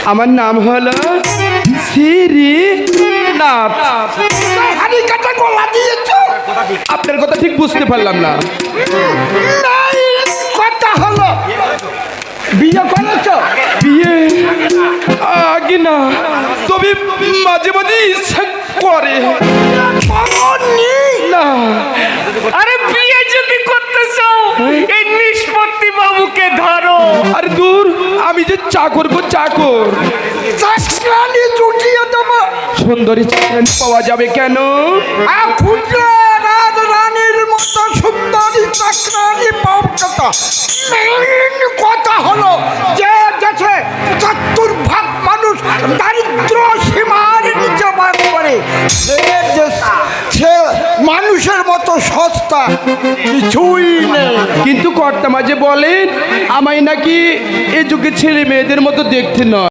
আমার নাম হলো শ্রীনাথ। আপনার কথা ঠিক বুঝতে পারলাম না। কথা হলো বিয়ে করেছ? বিয়ে আগে না, তবে মাঝে মাঝে ইচ্ছা করে না। আরে বিয়ে যদি করতে চাও এই নিষ্পত্তি বাবুকে ধরো। আরে দূর, আমি যে চাকর গো চাকর। চাকরানি জুটিয়ে দেবো। সুন্দরী চাকরানি পাওয়া যাবে কেন? রানীর মতো সুন্দরী চাকরানি পাওয়ার কথা। মেইন কথা হলো যে দেশে ৭৫% মানুষ দারিদ্র সীমার নিচে বাস করে, সে মানুষের মতো সস্তা কিছুই নেই। কিন্তু কর্তা মাঝে বলেন আমায় নাকি এ যুগে ছেলে মেয়েদের মতো দেখতে নয়।